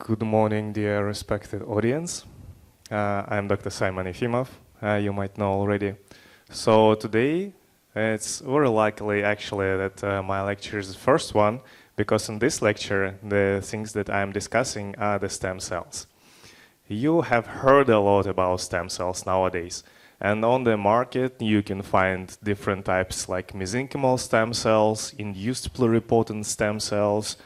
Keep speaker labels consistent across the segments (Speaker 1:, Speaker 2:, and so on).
Speaker 1: Good morning, dear respected audience. I'm Dr. Simon Yefimov, you might know already. So today, it's very likely actually that my lecture is the first one, because in this lecture, the things that I'm discussing are the stem cells. You have heard a lot about stem cells nowadays. And on the market, you can find different types like mesenchymal stem cells, induced pluripotent stem cells.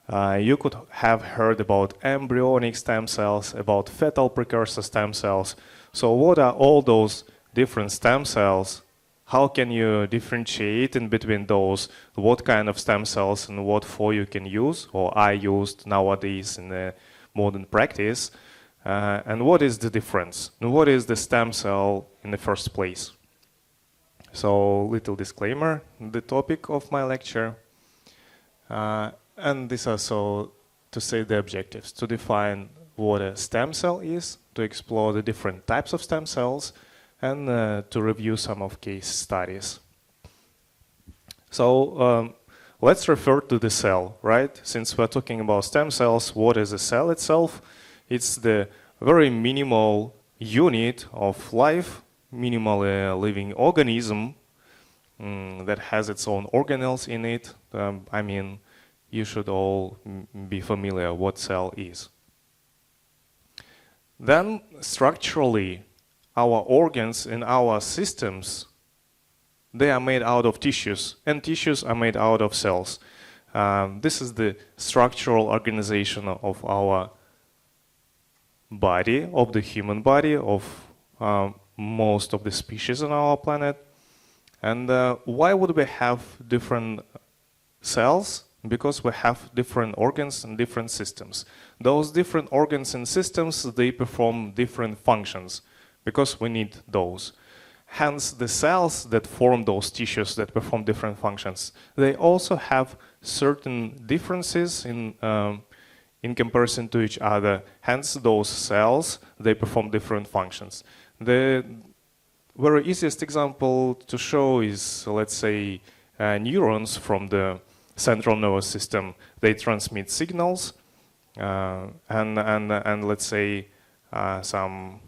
Speaker 1: You could have heard about embryonic stem cells, about fetal precursor stem cells. So what are all those different stem cells? How can you differentiate in between those? What kind of stem cells and what for you can use or are used nowadays in the modern practice? And what is the difference? And what is the stem cell in the first place? So, little disclaimer, the topic of my lecture. And this also to say the objectives, to define what a stem cell is, to explore the different types of stem cells, and to review some of case studies. So, let's refer to the cell, right? Since we're talking about stem cells, what is a cell itself? It's the very minimal unit of life, minimal living organism that has its own organelles in it. I mean, you should all be familiar what cell is. Then, structurally, our organs and our systems, they are made out of tissues, and tissues are made out of cells. This is the structural organization of our body, of the human body, of most of the species on our planet. And why would we have different cells? Because we have different organs and different systems. Those different organs and systems, they perform different functions, because we need those. Hence, the cells that form those tissues that perform different functions, they also have certain differences in comparison to each other. Hence, those cells, they perform different functions. The very easiest example to show is, let's say, neurons from the central nervous system. They transmit signals, and let's say some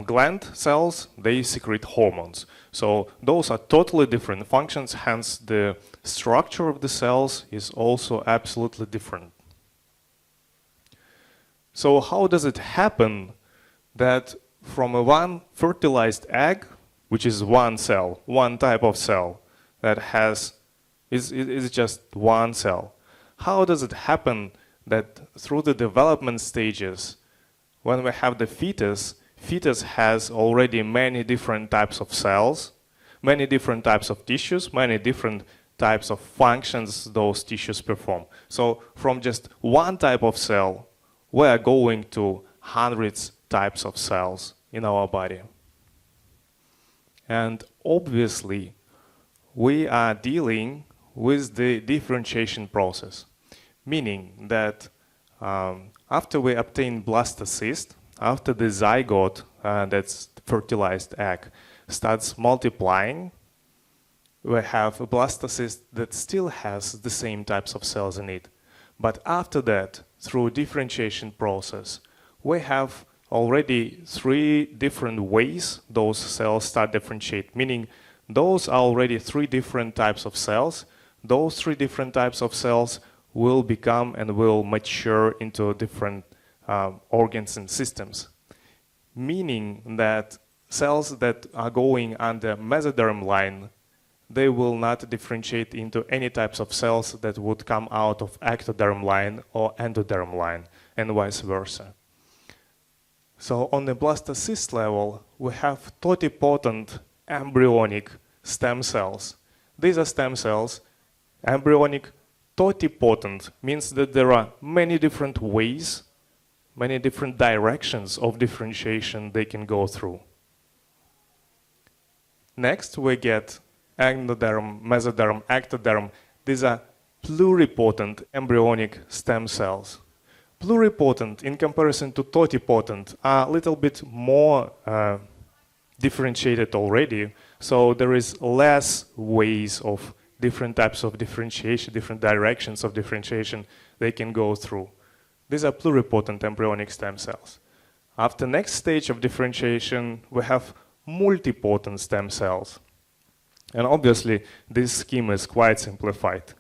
Speaker 1: gland cells, they secrete hormones. So those are totally different functions, hence the structure of the cells is also absolutely different. So how does it happen that from a one fertilized egg, which is one cell, one type of cell that is just one cell, how does it happen that through the development stages, when we have the fetus has already many different types of cells, many different types of tissues, many different types of functions those tissues perform. So from just one type of cell, we are going to hundreds types of cells in our body. And obviously, we are dealing with the differentiation process, meaning that after we obtain blastocyst, after the zygote, that's the fertilized egg, starts multiplying, we have a blastocyst that still has the same types of cells in it. But after that, through differentiation process, we have already 3 different ways those cells start differentiate, meaning those are already 3 different types of cells. Those 3 different types of cells will become and will mature into different organs and systems. Meaning that cells that are going under mesoderm line, they will not differentiate into any types of cells that would come out of ectoderm line or endoderm line, and vice versa. So on the blastocyst level, we have totipotent embryonic stem cells. These are stem cells, embryonic totipotent means that there are many different ways, many different directions of differentiation they can go through. Next, we get endoderm, mesoderm, ectoderm. These are pluripotent embryonic stem cells. Pluripotent, in comparison to totipotent, are a little bit more differentiated already, so there is less ways of different types of differentiation, different directions of differentiation they can go through. These are pluripotent embryonic stem cells. After next stage of differentiation, we have multipotent stem cells. And obviously, this scheme is quite simplified.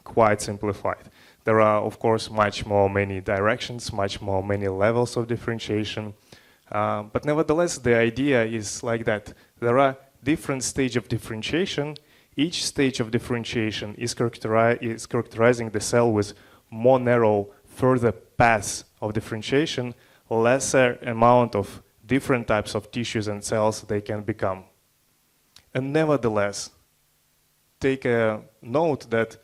Speaker 1: There are, of course, many directions, many levels of differentiation. But nevertheless, the idea is like that. There are different stages of differentiation. Each stage of differentiation is characterizing the cell with more narrow, further paths of differentiation, lesser amount of different types of tissues and cells they can become. And nevertheless, take a note that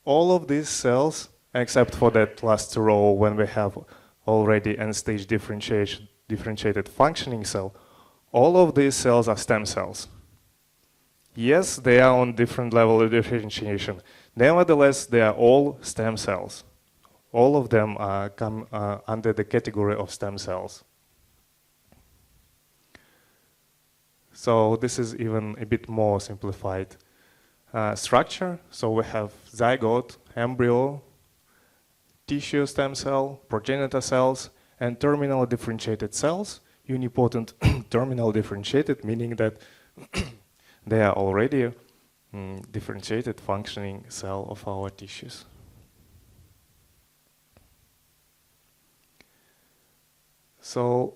Speaker 1: all of these cells, except for that last row when we have already end-stage differentiated functioning cell, all of these cells are stem cells. Yes, they are on different level of differentiation. Nevertheless, they are all stem cells. All of them come under the category of stem cells. So this is even a bit more simplified structure. So we have zygote, embryo, tissue stem cell, progenitor cells, and terminal differentiated cells. Unipotent terminal differentiated, meaning that they are already differentiated functioning cell of our tissues. So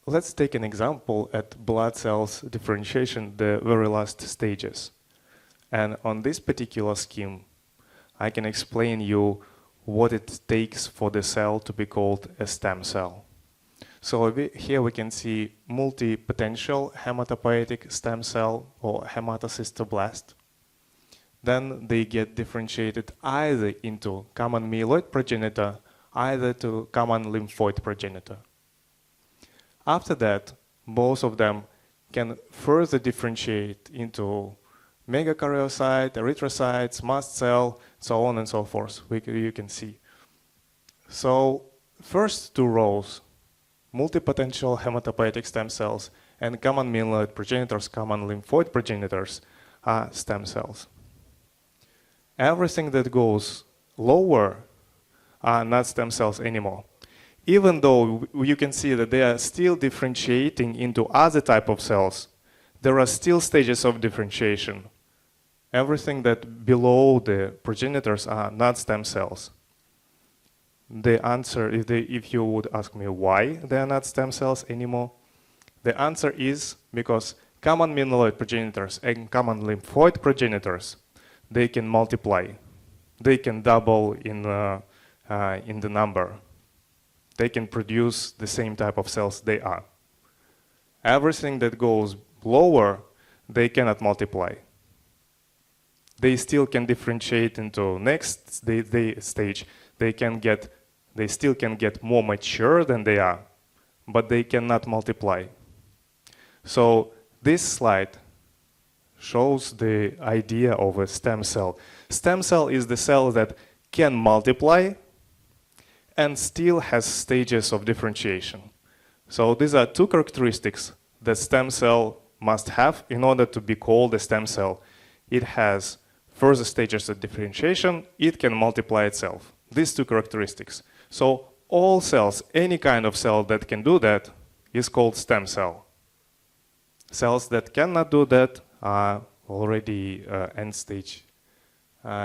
Speaker 1: let's take an example at blood cells differentiation, the very last stages. And on this particular scheme, I can explain you what it takes for the cell to be called a stem cell. So here we can see multi-potential hematopoietic stem cell or hematocystoblast. Then they get differentiated either into common myeloid progenitor, either to common lymphoid progenitor. After that, both of them can further differentiate into megakaryocyte, erythrocytes, mast cell, so on and so forth, you can see. So first two rows, multipotential hematopoietic stem cells and common myeloid progenitors, common lymphoid progenitors are stem cells. Everything that goes lower are not stem cells anymore. Even though you can see that they are still differentiating into other type of cells, there are still stages of differentiation. Everything that below the progenitors are not stem cells. The answer, if you would ask me why they are not stem cells anymore, the answer is because common myeloid progenitors and common lymphoid progenitors, they can multiply. They can double in the number. They can produce the same type of cells they are. Everything that goes lower, they cannot multiply. They still can differentiate into next stage. They still can get more mature than they are, but they cannot multiply. So this slide shows the idea of a stem cell. Stem cell is the cell that can multiply and still has stages of differentiation. So these are two characteristics that stem cell must have in order to be called a stem cell. It has further stages of differentiation, it can multiply itself. These two characteristics. So all cells, any kind of cell that can do that is called stem cell. Cells that cannot do that are already end stage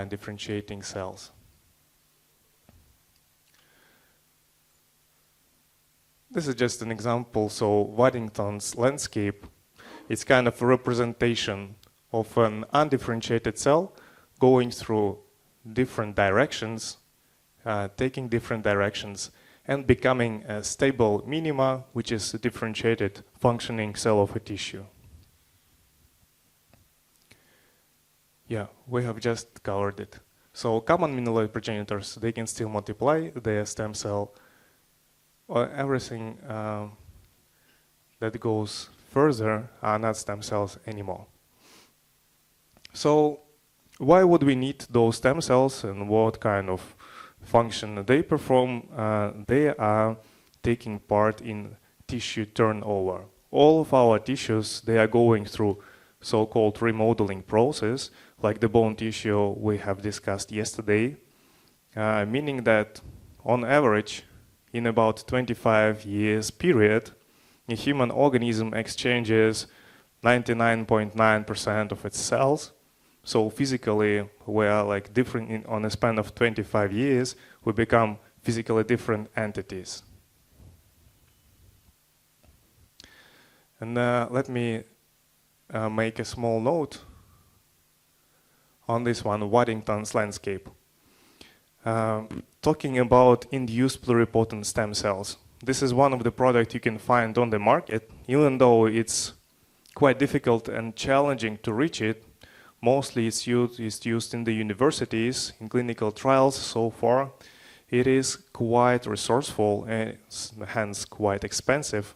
Speaker 1: differentiating cells. This is just an example. So Waddington's landscape is kind of a representation of an undifferentiated cell going through different directions, taking different directions, and becoming a stable minima, which is a differentiated functioning cell of a tissue. Yeah, we have just covered it. So common myeloid progenitors, they can still multiply their stem cell. Everything that goes further are not stem cells anymore. So why would we need those stem cells and what kind of function they perform? They are taking part in tissue turnover. All of our tissues, they are going through so-called remodeling process like the bone tissue we have discussed yesterday, meaning that on average, in about 25 years period, a human organism exchanges 99.9% of its cells. So physically, we are like different on a span of 25 years, we become physically different entities. And let me make a small note on this one, Waddington's landscape. Talking about induced pluripotent stem cells. This is one of the products you can find on the market, even though it's quite difficult and challenging to reach it. Mostly it's used in the universities, in clinical trials so far. It is quite resourceful and hence quite expensive.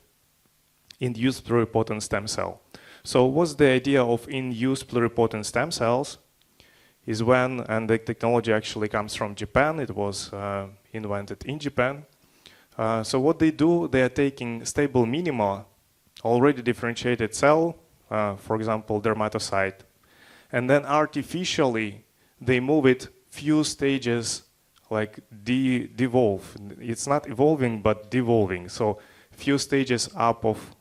Speaker 1: Induced pluripotent stem cell. So what's the idea of induced pluripotent stem cells? Is when, and the technology actually comes from Japan, it was invented in Japan. So what they do, they are taking stable minima, already differentiated cell, for example, dermatocyte, and then artificially they move it few stages, like devolve. It's not evolving, but devolving. So few stages up of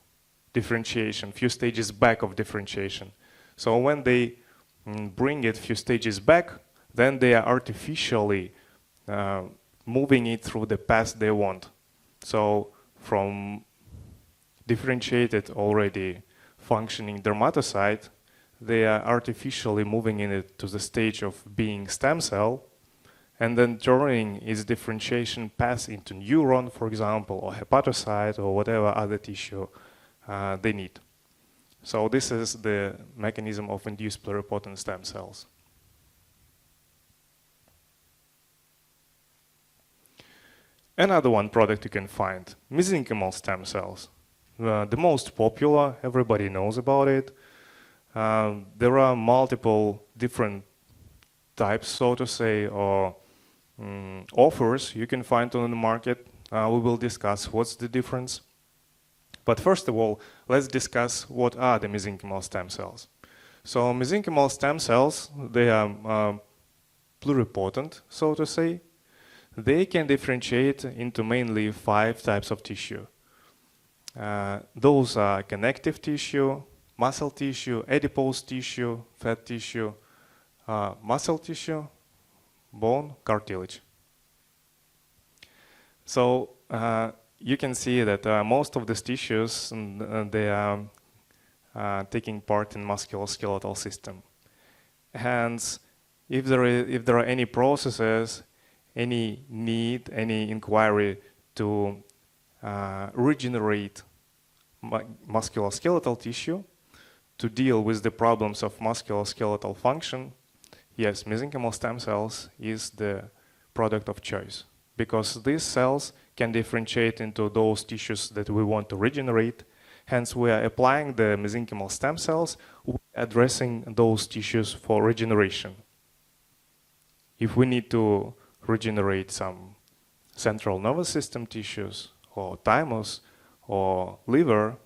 Speaker 1: differentiation, few stages back of differentiation. So when they bring it few stages back, then they are artificially moving it through the path they want. So from differentiated already functioning dermatocyte, they are artificially moving it to the stage of being stem cell, and then turning its differentiation path into neuron, for example, or hepatocyte, or whatever other tissue they need. So this is the mechanism of induced pluripotent stem cells. Another one product you can find, mesenchymal stem cells. The most popular, everybody knows about it. There are multiple different types, so to say, or offers you can find on the market. We will discuss what's the difference. But first of all, let's discuss what are the mesenchymal stem cells. So mesenchymal stem cells, they are pluripotent, so to say. They can differentiate into mainly 5 types of tissue. Those are connective tissue, muscle tissue, adipose tissue, fat tissue, muscle tissue, bone, cartilage. So you can see that most of these tissues, they are taking part in musculoskeletal system. Hence, if there are any processes, any need, any inquiry to regenerate musculoskeletal tissue, to deal with the problems of musculoskeletal function, yes, mesenchymal stem cells is the product of choice, because these cells can differentiate into those tissues that we want to regenerate. Hence, we are applying the mesenchymal stem cells, addressing those tissues for regeneration. If we need to regenerate some central nervous system tissues, or thymus, or liver,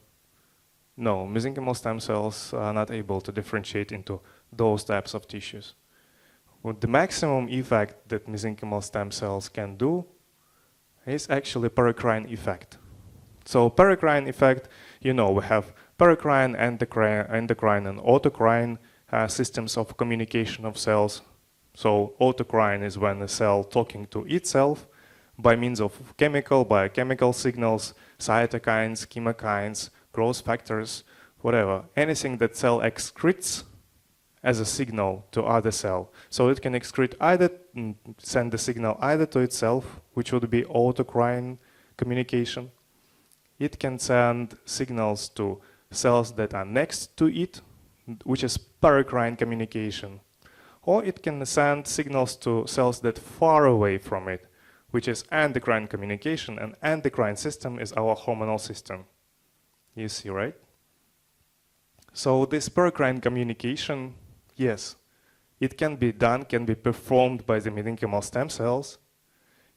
Speaker 1: no, mesenchymal stem cells are not able to differentiate into those types of tissues. Well, the maximum effect that mesenchymal stem cells can do is actually paracrine effect. So paracrine effect, you know, we have paracrine, endocrine, and autocrine systems of communication of cells. So autocrine is when a cell talking to itself by means of biochemical signals, cytokines, chemokines, growth factors, whatever. Anything that cell excretes as a signal to other cell. So it can excrete either, send the signal either to itself, which would be autocrine communication. It can send signals to cells that are next to it, which is paracrine communication. Or it can send signals to cells that far away from it, which is endocrine communication, and endocrine system is our hormonal system. You see, right? So this paracrine communication, yes, it can be done, can be performed by the mesenchymal stem cells.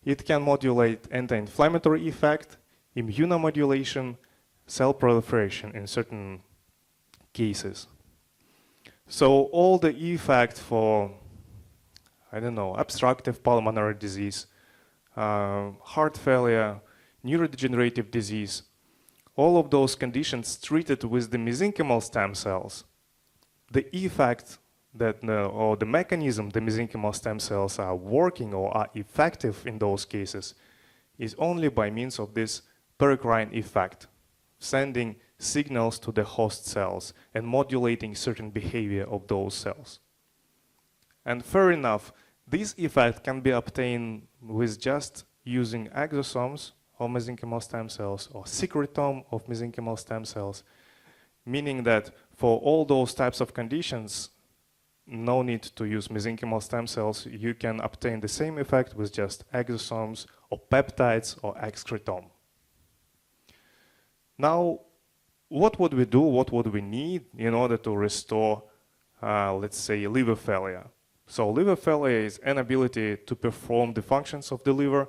Speaker 1: It can modulate anti-inflammatory effect, immunomodulation, cell proliferation in certain cases. So all the effect for, I don't know, obstructive pulmonary disease, heart failure, neurodegenerative disease, all of those conditions treated with the mesenchymal stem cells, the effect that, or the mechanism the mesenchymal stem cells are working or are effective in those cases is only by means of this paracrine effect, sending signals to the host cells and modulating certain behavior of those cells. And fair enough, this effect can be obtained with just using exosomes of mesenchymal stem cells or secretome of mesenchymal stem cells, meaning that for all those types of conditions, no need to use mesenchymal stem cells. You can obtain the same effect with just exosomes or peptides or excretome. Now, what would we do, what would we need in order to restore, let's say, liver failure? So liver failure is inability to perform the functions of the liver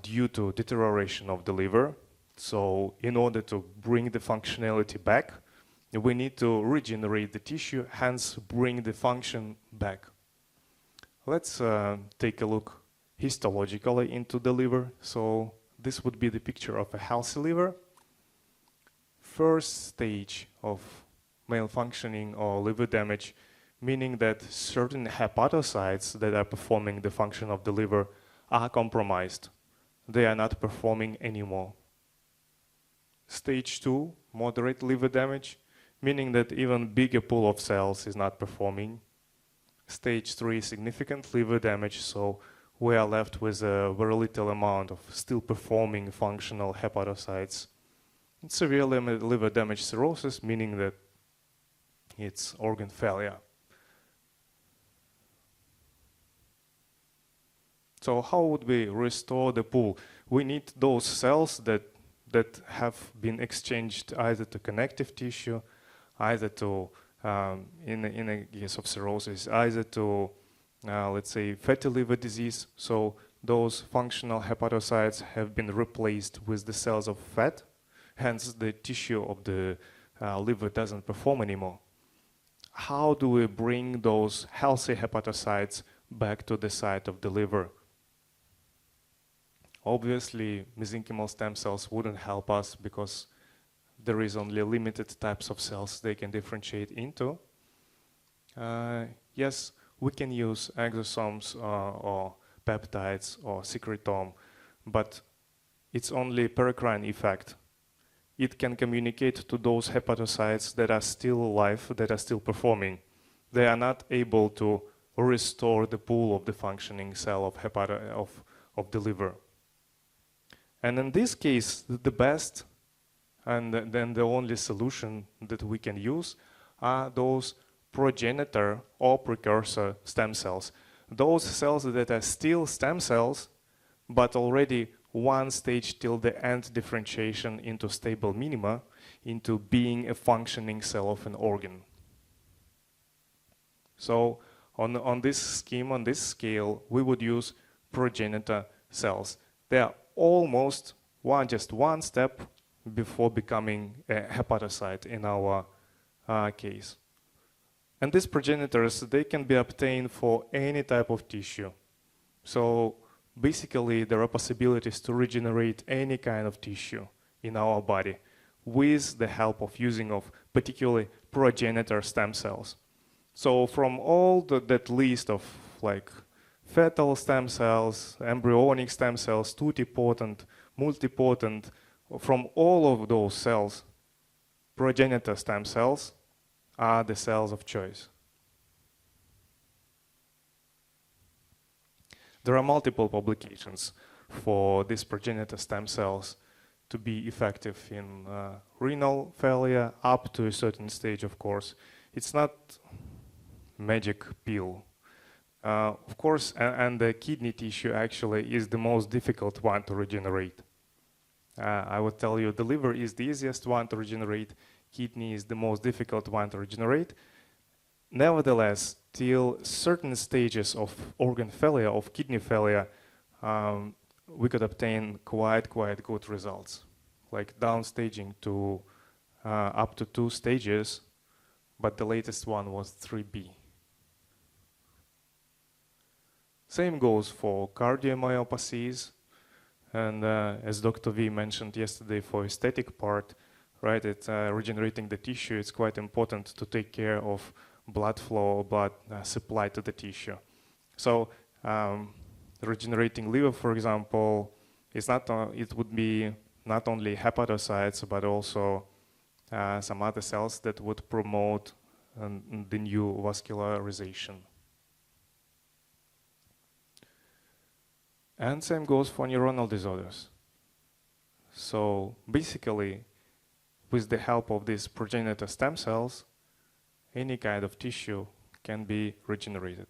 Speaker 1: due to deterioration of the liver. So in order to bring the functionality back, we need to regenerate the tissue, hence bring the function back. Let's take a look histologically into the liver. So this would be the picture of a healthy liver. First stage of malfunctioning or liver damage, meaning that certain hepatocytes that are performing the function of the liver are compromised. They are not performing anymore. Stage 2, moderate liver damage, meaning that even bigger pool of cells is not performing. Stage 3, significant liver damage, so we are left with a very little amount of still performing functional hepatocytes. And severe liver damage cirrhosis, meaning that it's organ failure. So how would we restore the pool? We need those cells that have been exchanged either to connective tissue, either to, in a case of cirrhosis, either to, let's say, fatty liver disease. So those functional hepatocytes have been replaced with the cells of fat. Hence, the tissue of the liver doesn't perform anymore. How do we bring those healthy hepatocytes back to the site of the liver? Obviously, mesenchymal stem cells wouldn't help us because there is only limited types of cells they can differentiate into. Yes, we can use exosomes or peptides or secretome, but it's only paracrine effect. It can communicate to those hepatocytes that are still alive, that are still performing. They are not able to restore the pool of the functioning cell of the liver. And in this case, the best and then the only solution that we can use are those progenitor or precursor stem cells. Those cells that are still stem cells, but already one stage till the end differentiation into stable minima, into being a functioning cell of an organ. So on this scheme, on this scale, we would use progenitor cells. They are almost just one step before becoming a hepatocyte in our case. And these progenitors, they can be obtained for any type of tissue. So basically, there are possibilities to regenerate any kind of tissue in our body with the help of using of particularly progenitor stem cells. So from all that list of like fetal stem cells, embryonic stem cells, totipotent, multipotent, from all of those cells, progenitor stem cells are the cells of choice. There are multiple publications for these progenitor stem cells to be effective in renal failure up to a certain stage, of course. It's not magic pill. Of course, and the kidney tissue actually is the most difficult one to regenerate. I would tell you the liver is the easiest one to regenerate, kidney is the most difficult one to regenerate. Nevertheless, till certain stages of organ failure, of kidney failure, we could obtain quite good results. Like downstaging to up to 2 stages, but the latest one was 3B. Same goes for cardiomyopathies, and as Dr. V mentioned yesterday for aesthetic part, right, it's regenerating the tissue, it's quite important to take care of blood flow, blood supply to the tissue. So regenerating liver, for example, is not, it would be not only hepatocytes, but also some other cells that would promote the new vascularization. And same goes for neuronal disorders. So basically, with the help of these progenitor stem cells, any kind of tissue can be regenerated.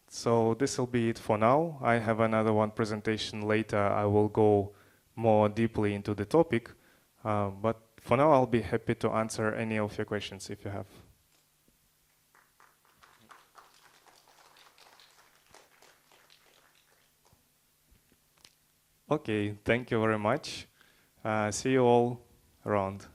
Speaker 1: So this will be it for now. I have another one presentation later. I will go more deeply into the topic. But for now, I'll be happy to answer any of your questions if you have. Okay, thank you very much. See you all around.